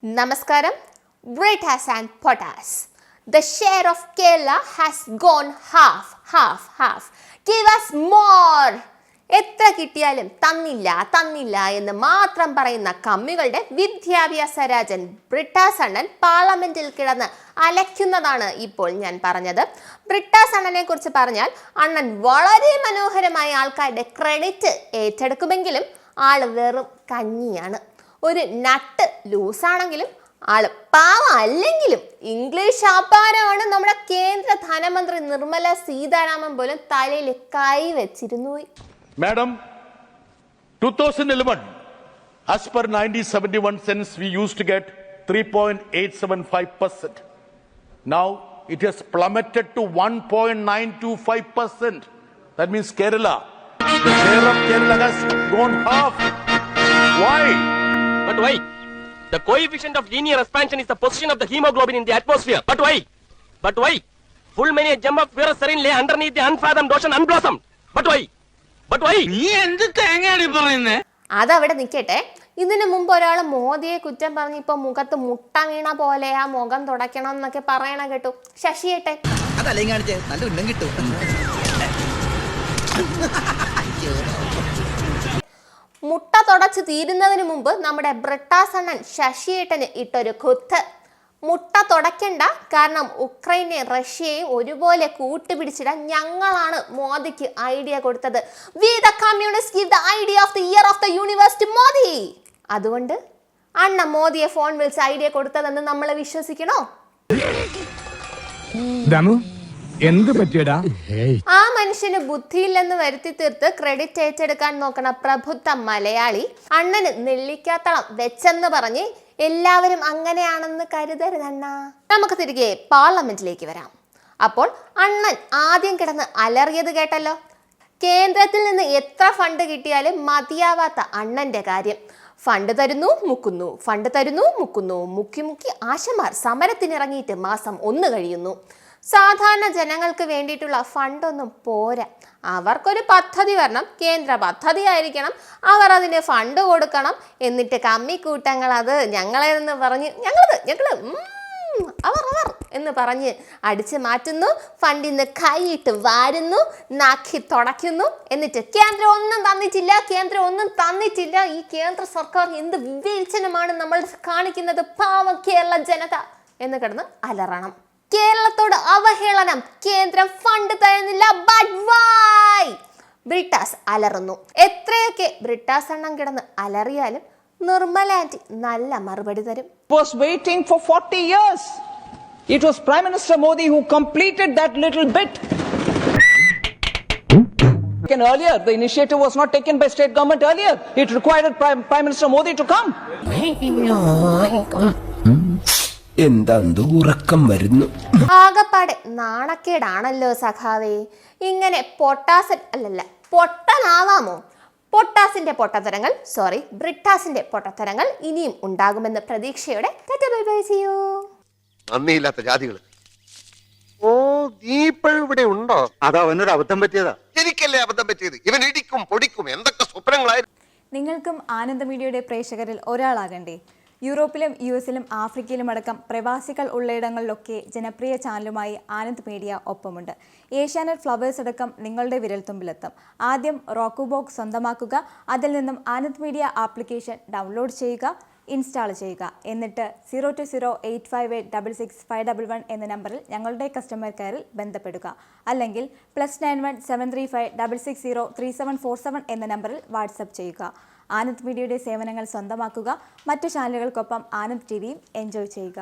Namaskaram, Britas and Potas. The share of Kerala has gone half. Give us more. എത്ര കിട്ടിയാലും തന്നില്ല എന്ന് മാത്രം പറയുന്ന കമ്മികളുടെ വിദ്യാഭ്യാസ രാജൻ ബ്രിട്ടാസ് അണ്ണൻ പാർലമെന്റിൽ കിടന്ന് അലയ്ക്കുന്നതാണ് ഇപ്പോൾ ഞാൻ പറഞ്ഞത്. ബ്രിട്ടാസ് അണ്ണനെ കുറിച്ച് പറഞ്ഞാൽ അണ്ണൻ വളരെ മനോഹരമായ ആൾക്കാരുടെ ക്രെഡിറ്റ് ഏറ്റെടുക്കുമെങ്കിലും ആള് വെറും കഞ്ഞിയാണ്. ഒരു നട്ട് ലൂസാണെങ്കിലും ആള് പാവം അല്ലെങ്കിലും ഇംഗ്ലീഷ് ആപ്പാരമാണ് നമ്മുടെ കേന്ദ്ര ധനമന്ത്രി നിർമ്മല സീതാരാമൻ പോലും തലയിൽ കൈ വെച്ചിരുന്നു. Madam, 2011, as per 1971 census, we used to get 3.875%. Now it has plummeted to 1.925%. That means Kerala, the share of Kerala has gone half. Why? But why? The coefficient of linear expansion is the position of the hemoglobin in the atmosphere. But why? Full many a gem of virus serene lay underneath the unfathomed ocean unblossomed. But why? അതവിടെ നിൽക്കട്ടെ. ഇതിനു മുമ്പ് ഒരാൾ മോദിയെ കുറ്റം പറഞ്ഞ് ഇപ്പൊ മുഖത്ത് മുട്ട വീണ പോലെ ആ മുഖം തുടയ്ക്കണം എന്നൊക്കെ പറയണ കേട്ടു. ശശിയേട്ടെ മുട്ട തുടച്ച് തീരുന്നതിന് മുമ്പ് നമ്മുടെ ബ്രിട്ടാസ് അണ്ണൻ ശശിയേട്ടന് ഇട്ടൊരു കുത്ത്. മുട്ട തുടയ്ക്കണ്ട, കാരണം ഉക്രൈനെ റഷ്യയും ഒരുപോലെ കൂട്ടുപിടിച്ചിടാൻ ഞങ്ങളാണ് മോദിക്ക് ഐഡിയ കൊടുത്തത്. We the communists give the idea of the year of the universe to Modi. അതുകൊണ്ട് അണ്ണ മോദിയെ ഫോൺ വിളിച്ച് ഐഡിയ കൊടുത്തതെന്ന് നമ്മൾ വിശ്വസിക്കണോ? എന്ത് പറ്റിയടാ? ആ മനുഷ്യന് ബുദ്ധിയില്ലെന്ന് വരുത്തി തീർത്ത് ക്രെഡിറ്റ് ഏറ്റെടുക്കാൻ നോക്കണ പ്രബുദ്ധ മലയാളി അണ്ണന് നെല്ലിക്കാത്തളം വെച്ചെന്ന് പറഞ്ഞ് എല്ലാവരും അങ്ങനെയാണെന്ന് കരുതരുതണ്ണ. നമുക്ക് തിരികെ പാർലമെന്റിലേക്ക് വരാം. അപ്പോൾ അണ്ണൻ ആദ്യം കിടന്ന് അലറിയത് കേട്ടല്ലോ. കേന്ദ്രത്തിൽ നിന്ന് എത്ര ഫണ്ട് കിട്ടിയാലും മതിയാവാത്ത അണ്ണന്റെ കാര്യം. ഫണ്ട് തരുന്നു മുക്കുന്നു, മുക്കി ആശമാർ സമരത്തിനിറങ്ങിയിട്ട് മാസം 1 കഴിയുന്നു. സാധാരണ ജനങ്ങൾക്ക് വേണ്ടിയിട്ടുള്ള ഫണ്ടൊന്നും പോരാ. അവർക്കൊരു പദ്ധതി വരണം, കേന്ദ്ര പദ്ധതി ആയിരിക്കണം, അവർ അതിന് ഫണ്ട് കൊടുക്കണം. എന്നിട്ട് കമ്മിക്കൂട്ടങ്ങൾ അത് ഞങ്ങളെന്ന് പറഞ്ഞ് അവർ എന്ന് പറഞ്ഞ് അടിച്ചു മാറ്റുന്നു. ഫണ്ടിൽ നിന്ന് കൈയിട്ട് വാരുന്നു, നാക്കി തുടയ്ക്കുന്നു. എന്നിട്ട് കേന്ദ്രം ഒന്നും തന്നിട്ടില്ല. ഈ കേന്ദ്ര സർക്കാർ എന്ത് വിവേചനമാണ് നമ്മൾ കാണിക്കുന്നത്, പാവം കേരള ജനത എന്ന് കിടന്ന് അലറണം. കേരളത്തോട് അവഹേളനം, കേന്ദ്രം ഫണ്ട് തരുന്നില്ല. But why? ബ്രിട്ടാസ് അലറുന്നു. എത്രയൊക്കെ ബ്രിട്ടാസ് അണ്ണൻ കിടന്ന് അലറിയാലും നിർമ്മല ആന്റി നല്ല മറുപടി തരും. Was waiting for 40 years. It was Prime Minister Modi who completed that little bit. Earlier, the initiative was not taken by state government earlier. It required Prime Minister Modi to come. ഉറക്കം വരുന്നു. ആകപ്പാടെ നാണക്കേടാണല്ലോ സഖാവേ. ഇങ്ങനെ പൊട്ടനാവാമോ? ബ്രിട്ടാസിന്റെ പൊട്ടത്തരങ്ങൾ ഇനിയും ഉണ്ടാകുമെന്ന പ്രതീക്ഷയോടെ നന്ദിയില്ലാത്ത ജാതികള്. ഓ, നീ ഇപ്പോഴിവിടെ ഉണ്ടോ? അതോ അവനൊരു അബദ്ധം പറ്റിയതാ? എനിക്കല്ലേ അബദ്ധം പറ്റിയത്? ഇവൻ ഇടിക്കും പൊടിക്കും എന്തൊക്കെ സ്വപ്നങ്ങളായിരുന്നു. നിങ്ങൾക്കും ആനന്ദ മീഡിയയുടെ പ്രേക്ഷകരിൽ ഒരാളാകണ്ടേ? യൂറോപ്പിലും US-ലും ആഫ്രിക്കയിലും അടക്കം പ്രവാസികൾ ഉള്ളയിടങ്ങളിലൊക്കെ ജനപ്രിയ ചാനലുമായി ആനന്ദ് മീഡിയ ഒപ്പമുണ്ട്. ഏഷ്യാനെറ്റ് ഫ്ലവേഴ്സ് അടക്കം നിങ്ങളുടെ വിരൽത്തുമ്പിലെത്തും. ആദ്യം റോക്കു ബോക്സ് സ്വന്തമാക്കുക. അതിൽ നിന്നും ആനന്ദ് മീഡിയ ആപ്ലിക്കേഷൻ ഡൗൺലോഡ് ചെയ്യുക, ഇൻസ്റ്റാൾ ചെയ്യുക. എന്നിട്ട് 02085866511 എന്ന നമ്പറിൽ ഞങ്ങളുടെ കസ്റ്റമർ കെയറിൽ ബന്ധപ്പെടുക. അല്ലെങ്കിൽ +91 735 660 3747 എന്ന നമ്പറിൽ വാട്സപ്പ് ചെയ്യുക. ആനന്ദ് മീഡിയയുടെ സേവനങ്ങൾ സ്വന്തമാക്കുക. മറ്റു ചാനലുകൾക്കൊപ്പം ആനന്ദ് TVയും എൻജോയ് ചെയ്യുക.